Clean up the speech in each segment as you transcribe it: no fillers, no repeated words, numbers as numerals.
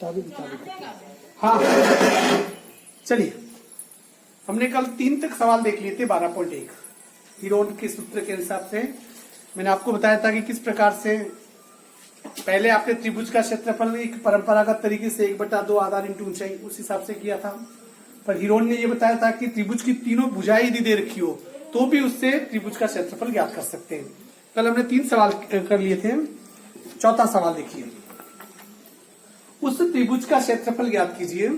बता दो। हाँ चलिए, हमने कल 3 तक सवाल देख लिए थे। 12.1 हीरोन के सूत्र के हिसाब से मैंने आपको बताया था कि किस प्रकार से पहले आपने त्रिभुज का क्षेत्रफल एक परंपरागत तरीके से 1/2 आधार इंटू ऊंचाई उस हिसाब से किया था। पर हीरोन ने यह बताया था कि त्रिभुज की तीनों भुजाएं यदि दे रखी हो तो भी उससे त्रिभुज का क्षेत्रफल ज्ञात कर सकते हैं। कल हमने 3 सवाल कर लिए थे। चौथा सवाल देखिए, उस त्रिभुज का क्षेत्रफल ज्ञात कीजिए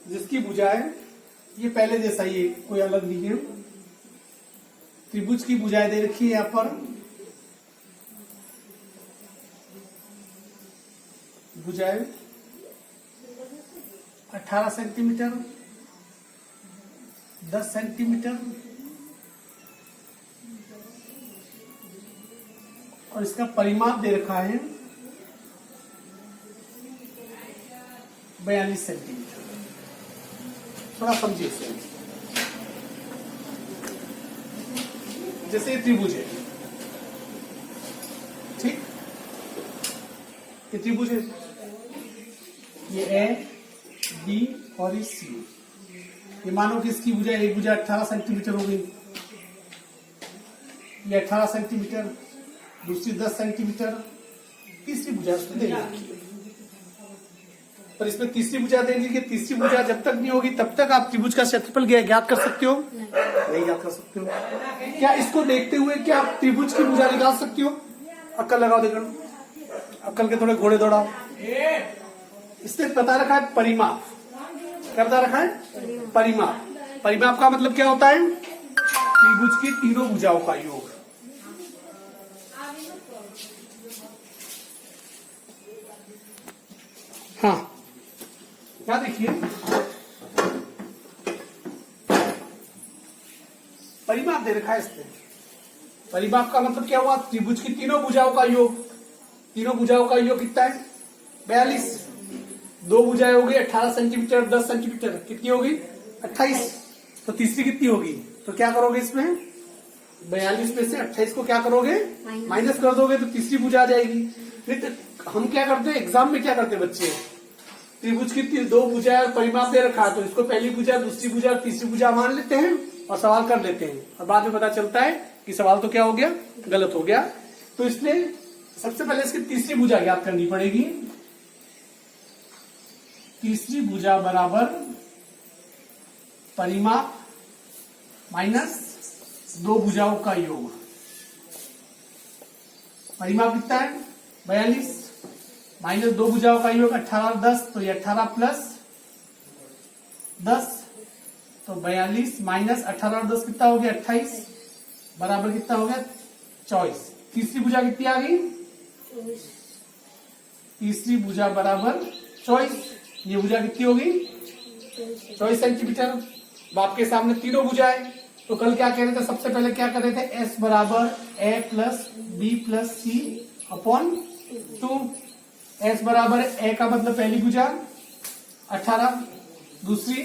जिसकी भुजाएं ये पहले जैसा ही है, कोई अलग नहीं है। त्रिभुज की भुजाएं दे रखी है यहां पर, भुजाएं 18 सेंटीमीटर, 10 सेंटीमीटर और इसका परिमाप दे रखा है 42 सेंटीमीटर। थोड़ा समझिए इसे। जैसे त्रिभुज है, ठीक, ये त्रिभुज है, ये ए बी और ये सी। ये मानो कि इसकी भुजा एक भुजा 18 सेंटीमीटर हो गई, ये 18 सेंटीमीटर, दूसरी 10 सेंटीमीटर, तीसरी भुजा उसमें दे रखी है। पर इसमें तीसरी भुजा देंगे कि तीसरी भुजा जब तक नहीं होगी तब तक आप त्रिभुज का क्षेत्रफल ज्ञात कर सकते हो? नहीं ज्ञात कर सकते हो। क्या इसको देखते हुए क्या आप त्रिभुज की भुजा निकाल सकते हो? अक्कल लगाओ, देखो अक्कल के थोड़े घोड़े दौड़ाओ। इसने बता रखा है परिमाप। क्या बता रखा है? परिमाप। परिमाप का मतलब क्या होता है? त्रिभुज की तीनों भुजाओं का योग। हाँ, क्या देखिए, परिमाप दे रखा है इसमें। परिमाप का मतलब क्या हुआ? त्रिभुज की तीनों भुजाओं का योग। तीनों भुजाओं का योग कितना है? 42। दो भुजाएं होगी 18 सेंटीमीटर, 10 सेंटीमीटर, कितनी होगी? 28। तो तीसरी कितनी होगी? तो क्या करोगे इसमें? 42 में से 28 को क्या करोगे? माइनस कर दोगे तो तीसरी भुजा आ जाएगी। नहीं तो हम क्या करते हैं एग्जाम में, क्या करते हैं बच्चे, त्रिभुज की दो भुजा और परिमाप दे रखा तो इसको पहली भुजा, दूसरी भुजा और तीसरी भुजा मान लेते हैं और सवाल कर लेते हैं, और बाद में पता चलता है कि सवाल तो क्या हो गया? गलत हो गया। तो इसलिए सबसे पहले इसकी तीसरी भुजा ज्ञात करनी पड़ेगी। तीसरी भुजा बराबर परिमाप माइनस दो भुजाओं का योग। परिमाप कितना है? 42 माइनस दो भुजाओं का योग 18 और 10, तो ये 18 प्लस 10, तो 42 माइनस 18 और 10 कितना हो गया? 28 बराबर कितना हो गया? 24। तीसरी भुजा कितनी आ गई? 24। तीसरी भुजा बराबर 24। ये भुजा कितनी होगी? 24 सेंटीमीटर। अब आपके सामने तीनों भुजाएं। तो कल क्या कह रहे थे? सबसे पहले क्या कर रहे थे? एस बराबर ए plus B plus C upon 2। S बराबर ए का मतलब पहली भुजा 18, दूसरी,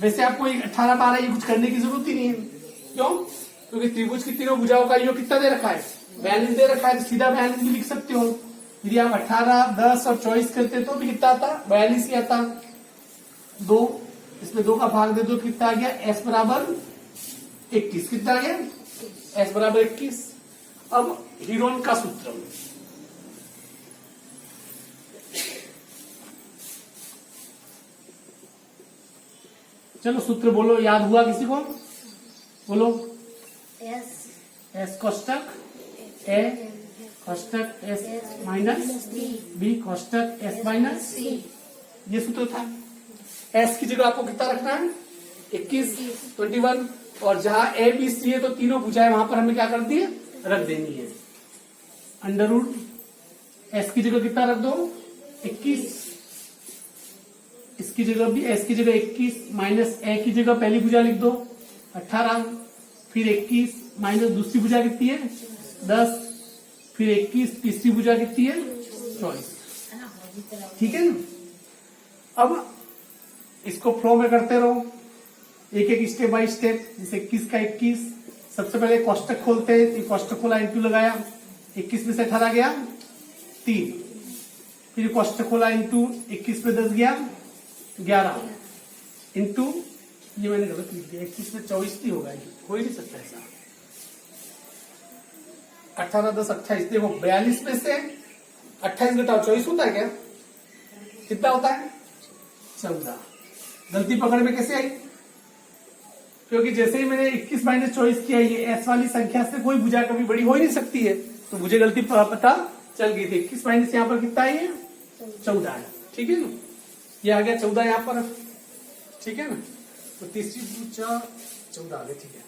वैसे आपको 18 12 ये कुछ करने की जरूरत ही नहीं है। क्यों? क्योंकि त्रिभुज की तीनों भुजाओं का योग कितना दे रखा है? 42 दे रखा है, तो सीधा 42 भी लिख सकते हो। यदि आप 18, 10 और 24 करते तो भी कितना आता? 42 ही आता। 2, इसमें 2 का भाग दे दो, कितना आ गया? एस बराबर 21। कितना आ गया? एस बराबर 21। अब हीरोन का सूत्र, चलो सूत्र बोलो, याद हुआ किसी को? बोलो। एस कोष्टक ए कोष्टक एस माइनस बी कोष्टक एस माइनस सी। ये सूत्र था। एस की जगह आपको कितना रखना है? 21, 21। और जहां ए बी सी है तो तीनों भुजाएं वहां पर हमें क्या कर दी है? रख देनी है। अंडर रूट एस की जगह कितना रख दो? 21। इसकी जगह भी एस की जगह 21 माइनस ए की जगह पहली भुजा लिख दो 18, फिर 21 माइनस दूसरी भुजा कितनी है? 10, फिर 21, तीसरी भुजा कितनी है? 24। ठीक है ना? अब इसको फ्लो में करते रहो, एक एक स्टेप बाय स्टेप। जैसे 21 का 21, सबसे पहले कोष्टक खोलते हैं। कोष्टक खोला, इंटू लगाया, 21 में से 18 गया 3, फिर कोष्टक खोला, इंटू 21 पे 10 गया 11, इंटू ये मैंने गलत लिख दिया, 21 में 24 नहीं होगा, हो ही नहीं सकता ऐसा। 18 10 28, देखो 42 में से 28 घटाओ 24 होता है क्या? कितना होता है? 14। गलती पकड़ में कैसे आई? क्योंकि जैसे ही मैंने 21 माइनस 24 किया, ये एस वाली संख्या से कोई भुजा कभी बड़ी हो ही नहीं सकती है, तो मुझे गलती पता चल गई थी। 21 माइनस यहाँ पर कितना है? 14 है, ठीक है ना, ये आ गया 14 यहाँ पर, ठीक है ना, तो तीसरी भुजा 14 आ गया, ठीक है।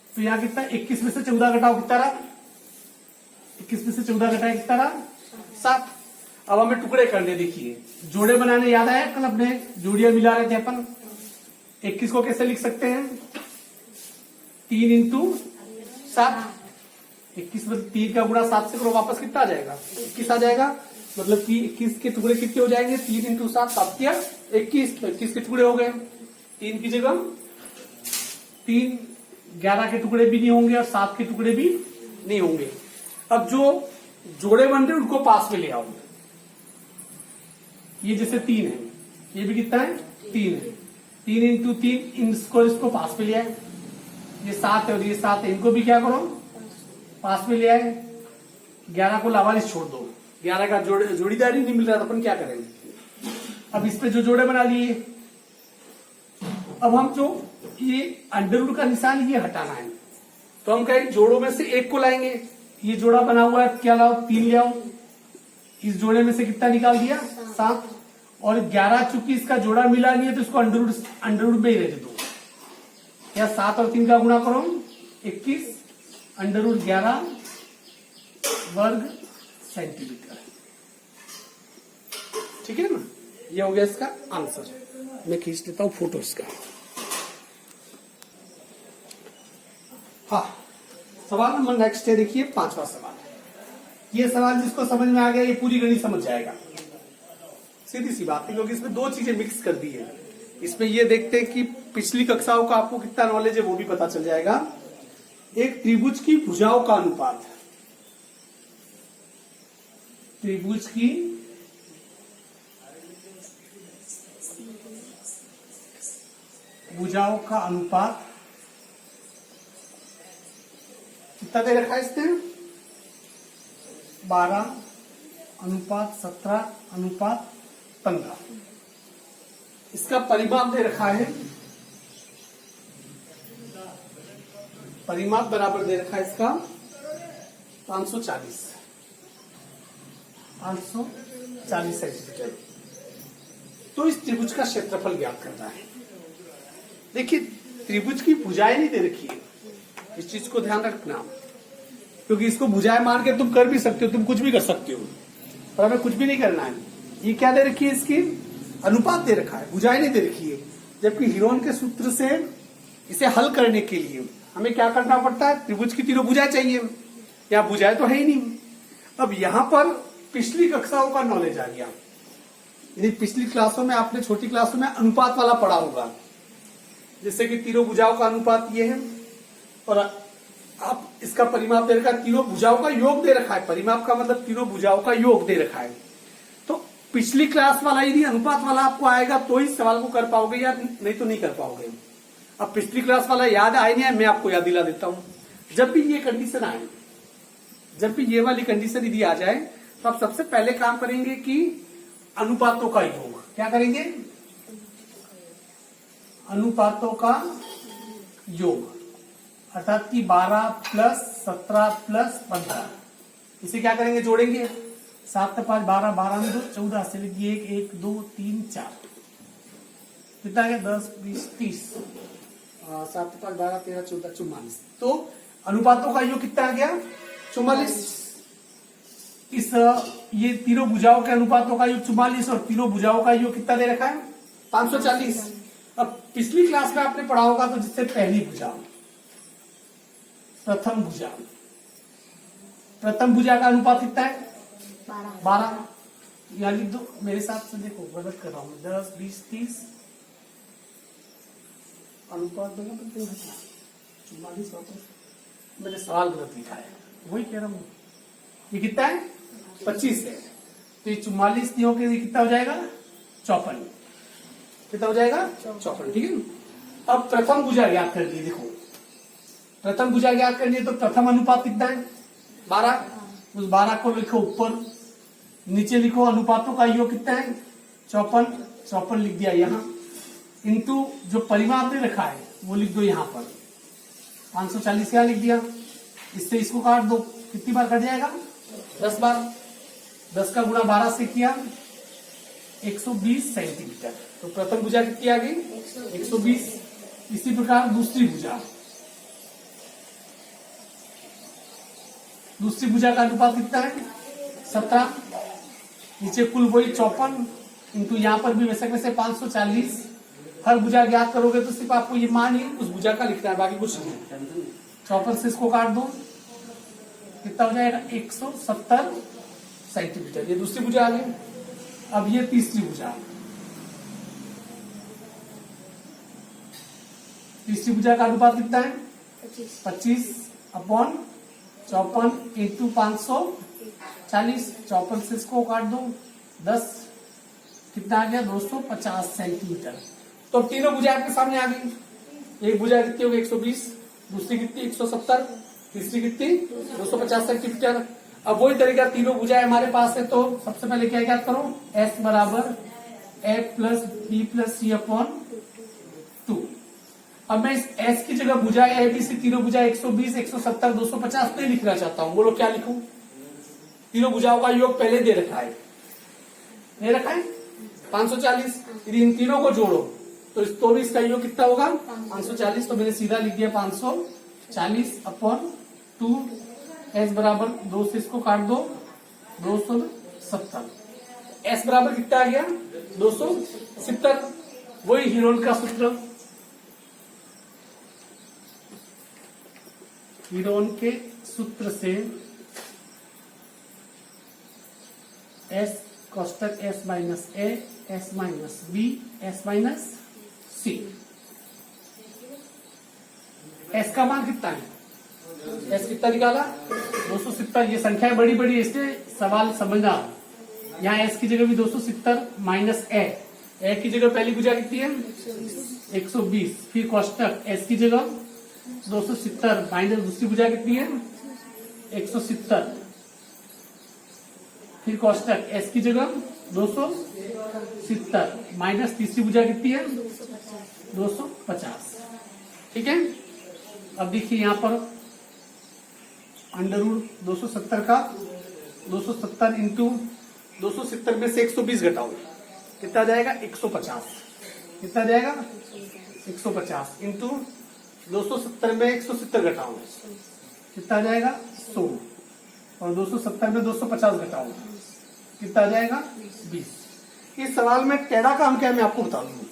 तो यहाँ कितना? 21 में से 14 घटाओ, कितना रहा? 21 में से 14 घटाए कितना रहा? 7। अब हमें टुकड़े करने, देखिए जोड़े बनाने याद आया कल अपने जोड़ियां मिला रहे थे अपन। 21 को कैसे लिख सकते हैं? 3 इंटू 7। 21 में 3 का गुणा 7 से करो, वापस कितना आ जाएगा? 21 आ जाएगा। मतलब कि 21 के टुकड़े कितने हो जाएंगे? 3 इंटू 7, 7 किया 21, तो 21 के टुकड़े हो गए। 3 की जगह 3, 11 के टुकड़े भी नहीं होंगे और 7 के टुकड़े भी नहीं होंगे। अब जो जोड़े बन रहे उनको पास में ले आओ। ये जैसे 3 है, ये भी कितना है? 3 है। 3 इंटू 3, इसको पास में ले आए। ये 7 है और ये 7 है, इनको भी क्या करो? पास में ले आए। 11 को लावारिस छोड़ दो, 11 का जोड़ीदारी नहीं मिल रहा, तो अपन क्या करेंगे? अब इस पे जो जोड़े बना लिए, अब हम जो ये अंडरवुड का निशान ये हटाना है, तो हम कहें जोड़ों में से एक को लाएंगे। ये जोड़ा बना हुआ है, क्या लाओ? 3 ले आओ। इस जोड़े में से कितना निकाल दिया? 7। और 11 चूंकि इसका जोड़ा मिला नहीं है, तो इसको अंडरवुड में ही रहने दो। या 7 और 3 का गुणा करो 21, अंडरवुड 11 वर्ग सेंटीमीटर, ठीक है ना। ये हो गया इसका आंसर। मैं खींच लेता हूं फोटो इसका। हाँ, सवाल नंबर नेक्स्ट है, देखिए 5वां सवाल। ये सवाल जिसको समझ में आ गया, ये पूरी गणित समझ जाएगा। सीधी सी बात है, क्योंकि इसमें 2 चीजें मिक्स कर दी है। इसमें ये देखते हैं कि पिछली कक्षाओं का आपको कितना नॉलेज है, वो भी पता चल जाएगा। एक त्रिभुज की भुजाओं का अनुपात, त्रिभुज की भुजाओं का अनुपात कितना दे रखा है इसने? 12 अनुपात 17 अनुपात 15। इसका परिमाप दे रखा है, परिमाप बराबर दे रखा है इसका 540 सेंटीमीटर। तो इस त्रिभुज का क्षेत्रफल ज्ञात करना है। देखिए त्रिभुज की भुजाएं नहीं दे रखी है, इस चीज को ध्यान रखना, क्योंकि इसको भुजाएं मान के तुम कर भी सकते हो, तुम कुछ भी कर सकते हो, पर हमें कुछ भी नहीं करना है। ये क्या दे रखी है? इसकी अनुपात दे रखा है, भुजाएं नहीं दे रखी है। जबकि हीरोन के सूत्र से इसे हल करने के लिए हमें क्या करना पड़ता है? त्रिभुज की तीनों भुजाएं चाहिए, या भुजाएं तो है ही नहीं। अब यहां पर पिछली कक्षाओं का नॉलेज आ गया, यानी पिछली क्लासों में आपने, छोटी क्लासों में अनुपात वाला पढ़ा होगा, जैसे कि तीनों भुजाओं का अनुपात ये है, और आप इसका परिमाप दे रखा है, तीनों भुजाओं का योग दे रखा है। परिमाप का मतलब तीनों भुजाओं का योग दे रखा है। तो पिछली क्लास वाला यदि अनुपात वाला आपको आएगा तो ही सवाल को कर पाओगे, या नहीं तो नहीं कर पाओगे। अब पिछली क्लास वाला याद आए नहीं है, मैं आपको याद दिला देता हूं। जब भी ये कंडीशन आए, जब भी ये वाली कंडीशन यदि आ जाए, तो आप सबसे पहले काम करेंगे कि अनुपातों का योग। क्या करेंगे? अनुपातों का योग, अर्थात कि 12 प्लस 17 प्लस 15, इसे क्या करेंगे? जोड़ेंगे। 7 5 12, 12 में 2 14 से लिखिए 1 2 3 4, कितना है? 10 20 30, 7 5 12 13 14 44। तो अनुपातों का योग कितना आ गया? 44। इस ये तीनों भुजाओं के अनुपातों का योग 44 और तीनों भुजाओं का योग कितना दे रखा है? 540। अब पिछली क्लास में आपने पढ़ा होगा, तो जिससे पहली भुजा, प्रथम भुजा, प्रथम भुजा का अनुपात कितना है? 12। या लिख दो मेरे साथ से, देखो गलत कर रहा हूं, 10 20 30 अनुपात देना तो 44 वापस मैंने सवाल गलत लिखा है, वही कह रहा हूं। ये कितना है? 25 है। तो ये 44 नहीं होकर कितना हो जाएगा 54। कितना हो जाएगा 54। ठीक है। अब प्रथम भुजा ज्ञात कर ली। देखो प्रथम भुजा ज्ञात करनी है तो प्रथम अनुपात कितना है 12। उस 12 को लिखो ऊपर, नीचे लिखो अनुपातों का योग कितना है 54 लिख दिया यहाँ, इंटू जो परिमाण आपने रखा है वो लिख दो यहाँ पर 540 यहाँ लिख दिया। इससे इसको काट दो, कितनी बार कट जाएगा 10 बार। 10 का गुणा 12 से किया 120 सेंटीमीटर। तो प्रथम भुजा कितनी आ गई 120। इसी प्रकार दूसरी भुजा, दूसरी भुजा का अनुपात कितना है 17। नीचे कुल वही 54 इंटू यहाँ पर भी वैसे 540। हर भुजा ज्ञात करोगे तो सिर्फ आपको ये मान ही उस भुजा का लिखना है, बाकी कुछ नहीं। 54 से इसको काट दो, कितना हो जाएगा 170 सेंटीमीटर। ये दूसरी भुजा आ गई। अब ये तीसरी भुजा, तीसरी भुजा का अनुपात कितना है 25 अपॉन 54 इंटू 540। 54 से इसको काट दो 10, कितना आ गया 250 सेंटीमीटर। तो तीनों भुजा आपके सामने आ गई। एक भुजा कितनी होगी 120, दूसरी कितनी 170, तीसरी कितनी 250 सेंटीमीटर। अब वही तरीका तीनों भुजाएं हमारे पास है, तो सबसे पहले क्या ज्ञात करो S बराबर A plus B plus C upon 2। अब मैं इस S की जगह भुजा A B C तीनों भुजा 120, 170, 250 नहीं लिखना चाहता हूं। बोलो क्या लिखूं? तीनों भुजाओं का योग पहले दे रखा है, दे रखा है 540। यदि इन तीनों को जोड़ो तो भी इसका योग कितना होगा 540। तो मैंने सीधा लिख दिया 540 अपॉन 2। S बराबर 2 से इसको काट दो 270। S बराबर कितना आ गया 270। वही हीरोन का सूत्र, हीरोन के सूत्र से S कोष्टक S minus A, S minus B, S minus C। S का मान कितना है, S कितना निकाला 270। ये संख्याएं बड़ी बड़ी है, इसलिए सवाल समझना। यहाँ S की जगह भी 270 माइनस A की जगह पहली भुजा कितनी है 120, फिर कोष्टक S की जगह 270 माइनस दूसरी भुजा कितनी है 170, फिर कोष्टक S की जगह 270 माइनस तीसरी भुजा कितनी है 250। ठीक है। अब देखिए यहाँ पर अंडर रूट 270 का 270 इंटू 270 में से 120 घटाओ, कितना जाएगा 150। कितना जाएगा 150 इंटू 270 में 170 घटाओ, कितना जाएगा 100। और 270 में 250 घटाओ, कितना जाएगा 20। इस सवाल में टेढ़ा काम क्या है मैं आपको बता दूं,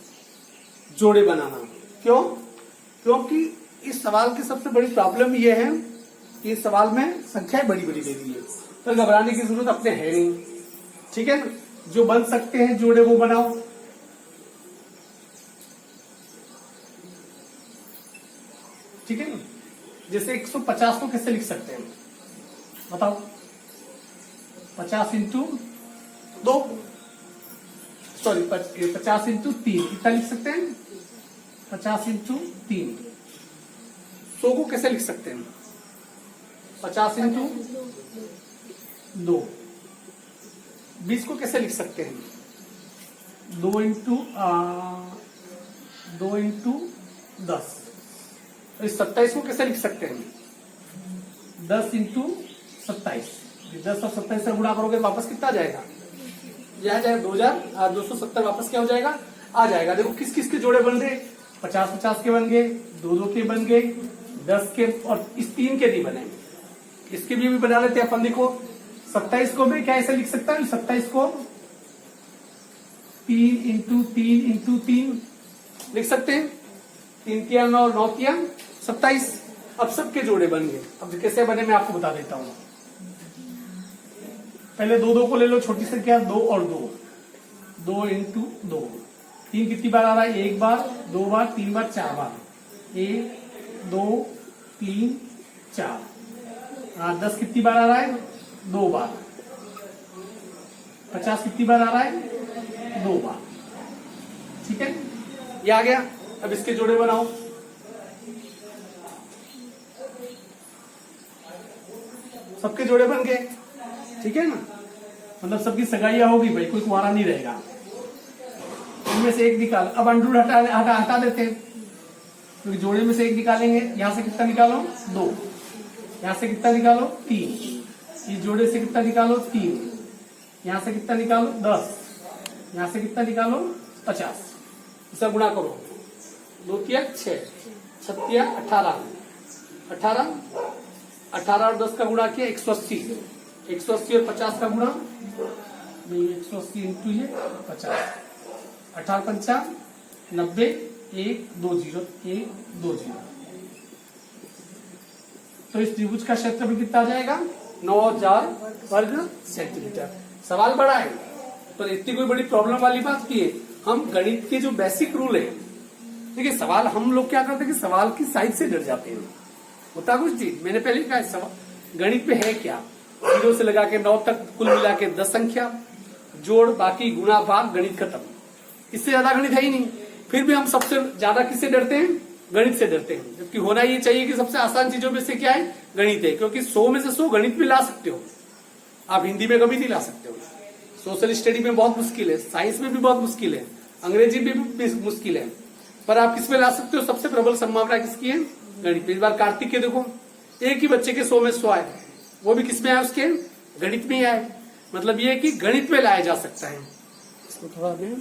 जोड़े बनाना। क्यों? क्योंकि इस सवाल की सबसे बड़ी प्रॉब्लम यह है कि इस सवाल में संख्याएं बड़ी बड़ी दे दी है, तो घबराने की जरूरत अपने है नहीं। ठीक है, जो बन सकते हैं जोड़े वो बनाओ। ठीक है, जैसे 150 को कैसे लिख सकते हैं बताओ? 50 इंटू 2, सॉरी 50 इंटू 3, कितना लिख सकते हैं 50 इंटू 3। 100 को कैसे लिख सकते हैं 50 इंटू 2। 20 को कैसे लिख सकते हैं 2 इंटू 10। इस 27 को कैसे लिख सकते हैं 10 इंटू 27। 10 और 27 से गुणा करोगे वापस कितना आ जाएगा, यह आ जाएगा 2000। 270 वापस क्या हो जाएगा आ जाएगा। देखो किस किस के जोड़े बन गए, 50-50 के बन गए, 2-2 के बन गए, 10 के, और इस 3 के नहीं बने। इसके भी बना लेते हैं अपन। देखो 27 को मैं क्या ऐसे लिख सकता हूँ, 27 को 3 इंटू 3 इंटू 3 लिख सकते हैं। 3 तिया 9, 9 तिया 27। अब सबके जोड़े बन गए। अब कैसे बने मैं आपको बता देता हूँ। पहले 2-2 को ले लो, छोटी संख्या 2 और 2, 2 इंटू 2। 3 कितनी बार आ रहा है, 1 बार, 2 बार, 3 बार, 4 बार। 1 2 3 4। 10 कितनी बार आ रहा है 2 बार। 50 कितनी बार आ रहा है? 2 बार। ठीक है, ये आ गया। अब इसके जोड़े बनाओ। सबके जोड़े बन गए, ठीक है ना, मतलब सबकी सगाइयां होगी भाई, कोई कुंवारा नहीं रहेगा। इनमें से एक निकाल। अब अंडर हटा देते हैं, क्योंकि जोड़े में से एक निकालेंगे। यहां से कितना निकालो? 2। यहां से कितना निकालो? 3। इस जोड़े से कितना निकालो? 3। यहां से कितना निकालो? 10। यहां से कितना निकालो? 50। इसे गुणा करो। 2 तिया 6, 6 तिया 18, 18 और 10 का गुणा किया 180। 180 और 50 का गुणा नहीं, 180 इंटू ये 50, 18 पंचा 90, 1 2 0, 1 2 0। तो इस त्रिभुज का क्षेत्रफल कितना आ जाएगा? 9000 वर्ग सेंटीमीटर। सवाल बड़ा है, पर इतनी कोई बड़ी प्रॉब्लम वाली बात की है। हम गणित के जो बेसिक रूल है, देखिए सवाल हम लोग क्या करते हैं कि सवाल की साइज से डर जाते हैं। होता कुछ चीज, मैंने पहले कहा सवाल गणित में है क्या, 0 से लगा के 9 तक कुल मिला के 10 संख्या, जोड़, बाकी, गुणा, भाग, गणित खत्म। इससे ज्यादा गणित है ही नहीं। फिर भी हम सबसे ज्यादा किससे डरते हैं? गणित से डरते हैं। जबकि होना ये चाहिए कि सबसे आसान चीजों में से क्या है? गणित है, क्योंकि 100 में से 100 गणित में ला सकते हो आप, हिंदी में कभी नहीं ला सकते हो। सोशल स्टडी में बहुत मुश्किल है, साइंस में भी बहुत मुश्किल है, अंग्रेजी में भी मुश्किल है, पर आप किसमें ला सकते हो? सबसे प्रबल संभावना किसकी है? गणित में। इस बार कार्तिक के देखो, एक ही बच्चे के 100 में 100 आए, वो भी किसमें आए? उसके गणित में ही आए। मतलब ये कि गणित में लाया जा सकता है। इसको थोड़ा दें,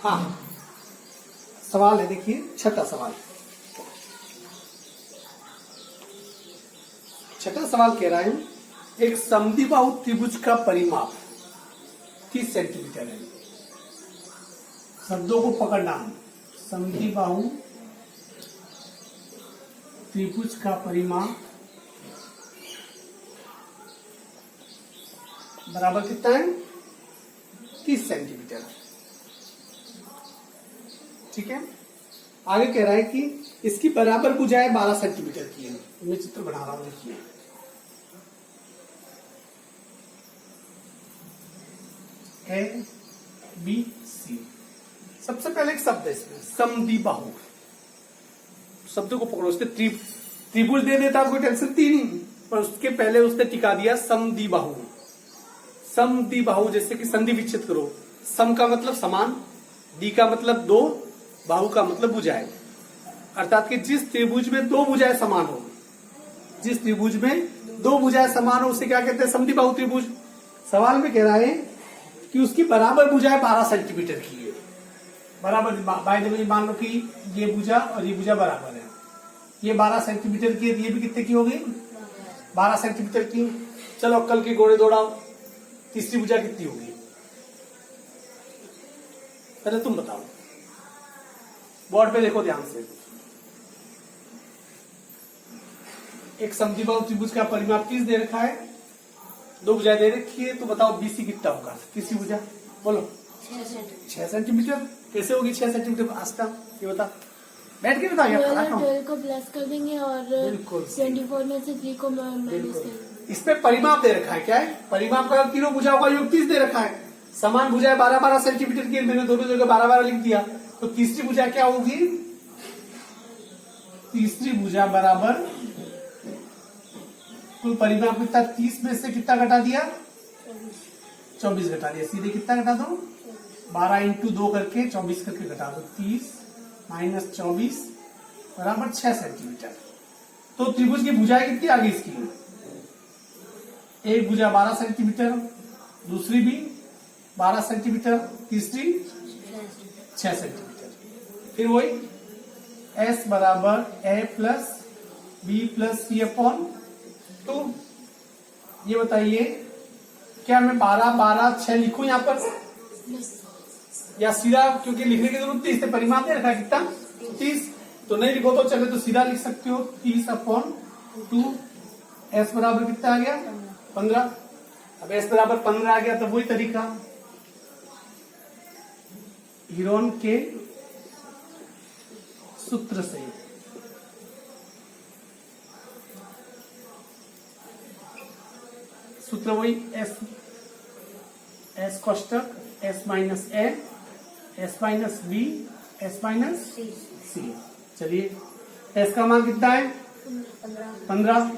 हाँ सवाल है, देखिए छठा सवाल। छठा सवाल कह रहा है एक समद्विबाहु त्रिभुज का परिमाप 30 सेंटीमीटर है। शब्दों को पकड़ना है। समद्विबाहु त्रिभुज का परिमाप बराबर कितना है? 30 सेंटीमीटर। ठीक है, आगे कह रहा है कि इसकी बराबर भुजाएं 12 सेंटीमीटर की है। मैं चित्र बना रहा हूं, देखिए ए बी सी। सबसे पहले एक शब्द है इसमें, समद्विबाहु। शब्द को पकड़ो। उसने त्रिभुज दे देता, कोई टेंशन थी नहीं, पर उसके पहले उसने टिका दिया समद्विबाहु। समद्विबाहु जैसे कि संधि विच्छेद करो। सम का मतलब समान, दी का मतलब 2, बाहु का मतलब भुजाएं। अर्थात कि जिस त्रिभुज में 2 भुजाएं समान हो, जिस त्रिभुज में 2 भुजाएं समान हो उसे क्या कहते हैं? समद्विबाहु त्रिभुज। सवाल में कह रहा है कि उसकी बराबर भुजाएं 12 सेंटीमीटर की है। बराबर बाय द वे मान लो कि ये भुजा और ये भुजा बराबर है, ये 12 सेंटीमीटर की है, ये भी कितने की होगी? 12 सेंटीमीटर की। चलो कल के घोड़े दौड़ाओ, तीसरी भुजा कितनी होगी? पहले तुम बताओ, बोर्ड पे देखो ध्यान से। एक समद्विबाहु त्रिभुज का परिमाप 30 दे रखा है, 2 भुजाएं दे रखी है, तो बताओ बीसी कितना होगा? तीसरी भुजा बोलो। 6 सेंटीमीटर। कैसे होगी 6 सेंटीमीटर? आस्था ये बता, बैठ के बताओ यार। 12 को प्लस कर देंगे और 24 में से 3 को माइनस कर। इसमें परिमाप दे रखा है, क्या है? परिमाप का तीनों भुजाओं का योग 30 दे रखा है। समान भुजाएं 12-12 सेंटीमीटर की, मैंने दोनों जगह 12-12 लिख दिया। तो तीसरी भुजा क्या होगी? तीसरी भुजा बराबर कुल परिमाप कितना? 30 में से कितना घटा दिया? 24 घटा दिया। सीधे कितना घटा दो? 12 इंटू 2 करके 24 करके घटा दो। 30 माइनस 24 बराबर 6 सेंटीमीटर। तो त्रिभुज की भुजाएं कितनी आ गई इसकी? एक भुजा 12 सेंटीमीटर, दूसरी भी 12 सेंटीमीटर, तीसरी 6 सेंटीमीटर। फिर वही S बराबर A plus B plus C upon 2। ये बताइए क्या मैं 12-12-6 लिखूं यहाँ पर, या सीधा? क्योंकि लिखने की जरूरत थी, इससे परिमाप दे रखा है कितना? 30। तो नहीं लिखो तो चले, तो सीधा लिख सकते हो 30 अपॉन 2। S बराबर कितना आ गया? 15। अब S बराबर 15 आ गया, तो वही तरीका, हीरोन के सूत्र से सूत्र वही एस कोष्टक S minus A S minus B S minus C. चलिए एस का मान कितना है 15,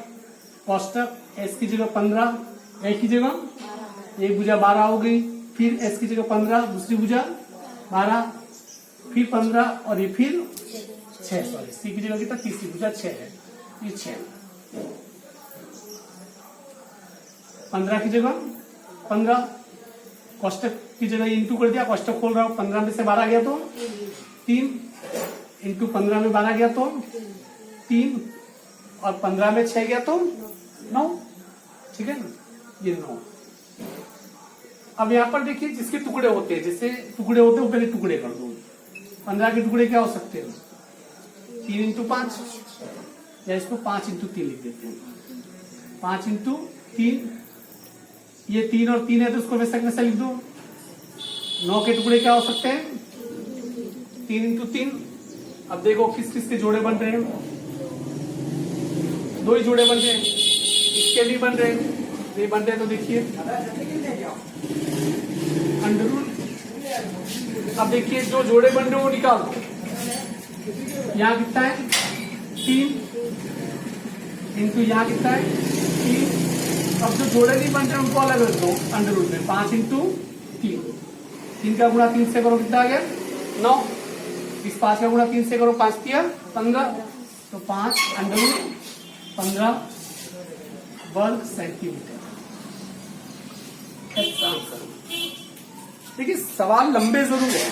कोष्टक एस की जगह 15, ए की जगह एक भुजा 12 हो गई, फिर एस की जगह 15, दूसरी भुजा 12, फिर 15 और ये फिर 6, सॉरी सी की जगह कितना तीसरी भुजा 6 है, ये 6 15 की जगह 15, कोष्टक की जगह इंटू कर दिया, कोष्टक खोल रहा हूं 15 में से 12 गया तो 3 इंटू 15 में 12 गया तो 3 और 15 में 6 गया तो 9। ठीक है ना, ये 9। अब यहाँ पर देखिए जिसके टुकड़े होते हैं, जैसे टुकड़े होते हैं वो पहले टुकड़े कर दो। 15 के टुकड़े क्या हो सकते हैं 3 इंटू 5, या इसको 5 इंटू 3 लिख देते हैं। 5 इंटू 3, ये 3 और 3 है तो उसको वैसा कैसे लिख दो। 9 के टुकड़े क्या हो सकते हैं 3 इंटू 3। अब देखो किस किस के जोड़े बन रहे हैं, 2 ही जोड़े बन रहे हैं, इसके भी बन रहे हैं, नहीं बन रहे तो देखिए अंडर रूट। अब देखिए जो जोड़े बन रहे हैं वो निकाल दो। यहाँ कितना है 3 इंटू यहाँ कितना है 3। अब जो जोड़े नहीं बन रहे उनको अलग रख दो अंडर रूट में। 5 इंटू 3 का गुणा 3 से करो कितना आ गया 9। इस 5 का गुणा 3 से करो 5 किया 15, तो 5 अंडर रूट 15 वर्ग सेंटीमीटर। देखिए सवाल लंबे जरूर है।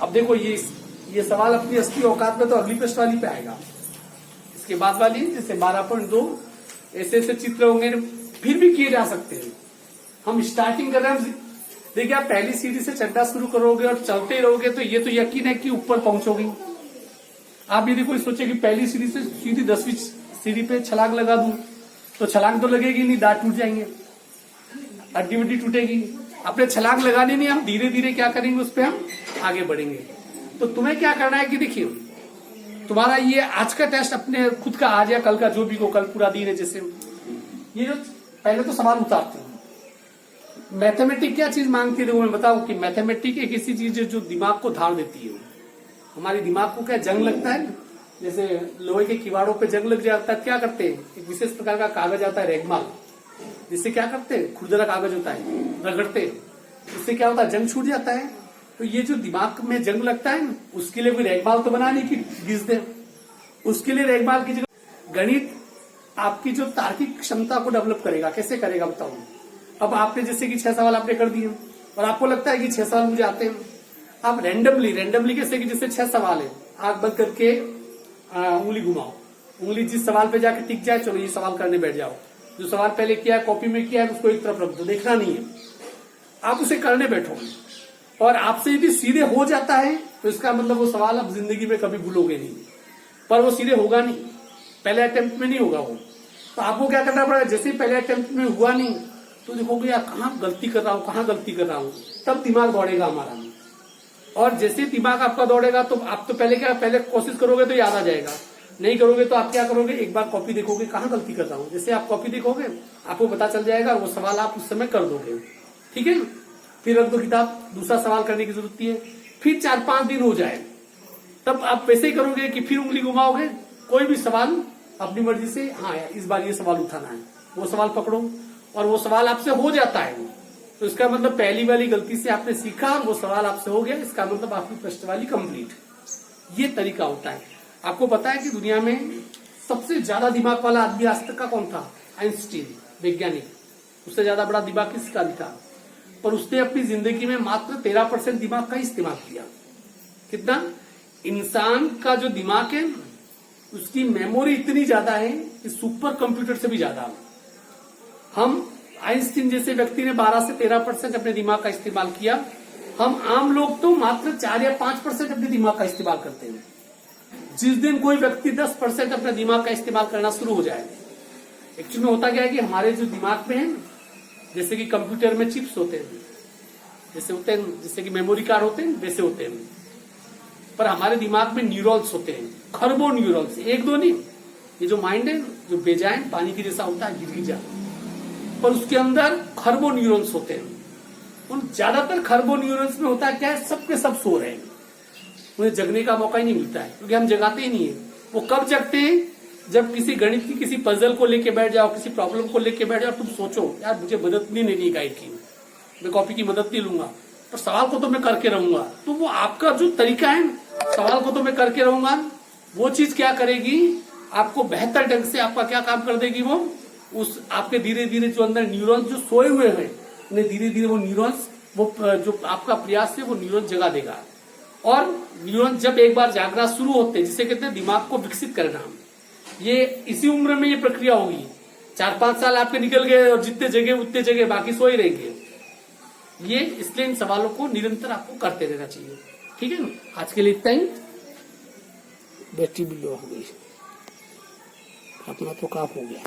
अब देखो ये सवाल अपनी असली औकात में तो अगली पृष्ठ वाली पे आएगा, इसके बाद वाली जैसे 12.2 ऐसे ऐसे चित्र होंगे, फिर भी किए जा सकते हैं। हम स्टार्टिंग कर रहे हैं। देखिए आप पहली सीढ़ी से चढ़ना शुरू करोगे और चलते रहोगे तो ये तो यकीन है कि ऊपर पहुंचोगे। आप यदि कोई सोचे कि पहली सीढ़ी से सीधी 10वीं सीढ़ी पे छलांग लगा दूं तो छलांग तो लगेगी नहीं, दांत टूट जाएंगे, हड्डी वड्डी टूटेगी। अपने छलांग लगानी नहीं, हम धीरे धीरे क्या करेंगे उस पर हम आगे बढ़ेंगे। तो तुम्हें क्या करना है कि देखिए तुम्हारा ये आज का टेस्ट अपने खुद का आज या कल का जो भी को, कल पूरा दिन है जैसे, ये जो पहले तो सवाल उतारते हैं। मैथमेटिक क्या चीज मांगती है, मैं बताऊं कि मैथमेटिक एक ऐसी चीज है जो दिमाग को धार देती है। हमारे दिमाग को क्या जंग लगता है, जैसे लोहे के किवाड़ों पे जंग लग जाता है, क्या करते हैं एक विशेष प्रकार का कागज आता है रेगमाल, जिससे क्या करते हैं खुरदरा कागज होता है, रगड़ते हैं, इससे क्या होता है जंग छूट जाता है। तो ये जो दिमाग में जंग लगता है उसके लिए कोई रेगमाल तो बना नहीं कि घिस दे, उसके लिए रेगमाल की जगह गणित आपकी जो तार्किक क्षमता को डेवलप करेगा। कैसे करेगा बताऊं। अब आपने जैसे कि 6 सवाल आपने कर दिए और आपको लगता है कि 6 सवाल मुझे आते हैं, आप रेंडमली कैसे कि जैसे 6 सवाल है, आंख बंद करके उंगली घुमाओ, उंगली जिस सवाल पे जाके टिक जाए चलो ये सवाल करने बैठ जाओ। जो सवाल पहले किया है कॉपी में किया है उसको एक तरफ रख दो, देखना नहीं है, आप उसे करने बैठो। और आपसे यदि सीधे हो जाता है तो इसका मतलब वो सवाल आप जिंदगी में कभी भूलोगे नहीं, पर वो सीधे होगा नहीं, पहले अटेम्प्ट में नहीं होगा वो। तो आपको क्या करना पड़ेगा, जैसे ही पहले अटेम्प्ट में हुआ नहीं तो देखोगे यार कहाँ गलती कर रहा हूँ, कहाँ गलती कर रहा हूँ, तब दिमाग दौड़ेगा हमारा। और जैसे दिमाग आपका दौड़ेगा तो आप तो पहले कोशिश करोगे तो याद आ जाएगा, नहीं करोगे तो आप क्या करोगे एक बार कॉपी देखोगे कहाँ गलती कर रहा हूँ, जैसे आप कॉपी देखोगे आपको पता चल जाएगा, वो सवाल आप उस समय कर दोगे। ठीक है ना, फिर रख दो किताब, दूसरा सवाल करने की जरूरत है। फिर 4-5 दिन हो जाए तब आप वैसे ही करोगे कि फिर उंगली घुमाओगे, कोई भी सवाल अपनी मर्जी से, हाँ यार इस बार ये सवाल उठाना है, वो सवाल पकड़ो और वो सवाल आपसे हो जाता है। तो इसका मतलब पहली वाली गलती से आपने सीखा और वो सवाल आपसे हो गया, इसका मतलब आपकी प्रश्न वाली कंप्लीट। ये तरीका होता है। आपको पता है कि दुनिया में सबसे ज्यादा दिमाग वाला आदमी आज तक का कौन था, आइंस्टीन वैज्ञानिक। उससे ज्यादा बड़ा दिमाग किसका नहीं था, पर उसने अपनी जिंदगी में मात्र 13% दिमाग का इस्तेमाल किया। कितना, इंसान का जो दिमाग है उसकी मेमोरी इतनी ज्यादा है कि सुपर कंप्यूटर से भी ज्यादा। हम आइंस्टीन जैसे व्यक्ति ने 12 से 13% अपने दिमाग का इस्तेमाल किया, हम आम लोग तो मात्र 4 या 5% अपने दिमाग का इस्तेमाल करते हैं। जिस दिन कोई व्यक्ति 10% अपने दिमाग का इस्तेमाल करना शुरू हो जाए, एक्चुअली में होता क्या है कि हमारे जो दिमाग में है, जैसे कि कंप्यूटर में चिप्स होते हैं, जैसे होते हैं, जैसे कि मेमोरी कार्ड होते हैं वैसे होते हैं। पर हमारे दिमाग में न्यूरॉन्स होते हैं, खरबों न्यूरॉन्स, एक दो नहीं। ये जो माइंड है जो बेजान पानी की जैसा होता है गिरगिजा, पर उसके अंदर खरबों न्यूरॉन्स होते हैं। उन ज्यादातर खरबों न्यूरॉन्स में होता है क्या है, सबके सब सो रहे हैं, उन्हें जगने का मौका ही नहीं मिलता है, क्योंकि हम जगाते ही नहीं है। वो कब जगते हैं, जब किसी गणित की किसी पजल को लेके बैठ जाओ, किसी प्रॉब्लम को लेके बैठ जाओ, तुम सोचो यार मुझे मदद नहीं लेनी गाइड की, मैं कॉपी की मदद नहीं लूंगा, पर सवाल को तो मैं करके रहूंगा। तो वो आपका जो तरीका है, सवाल को तो मैं करके रहूंगा, वो चीज क्या करेगी, आपको बेहतर ढंग से आपका क्या काम कर देगी, वो उस आपके धीरे धीरे जो अंदर न्यूरॉन्स जो सोए हुए हैं उन्हें धीरे धीरे वो न्यूरॉन्स, वो जो आपका प्रयास है वो न्यूरॉन्स जगा देगा। और न्यूरॉन्स जब एक बार जागना शुरू होते हैं, जिसे कहते हैं दिमाग को विकसित करना, ये इसी उम्र में ये प्रक्रिया होगी। 4-5 साल आपके निकल गए और जितने जगह उतने जगह बाकी सोए रहेंगे। ये इसलिए इन सवालों को निरंतर आपको करते रहना चाहिए। ठीक है ना, आज के लिए इतना ही। बैटरी भी लो हो गई, अपना तो काम हो गया।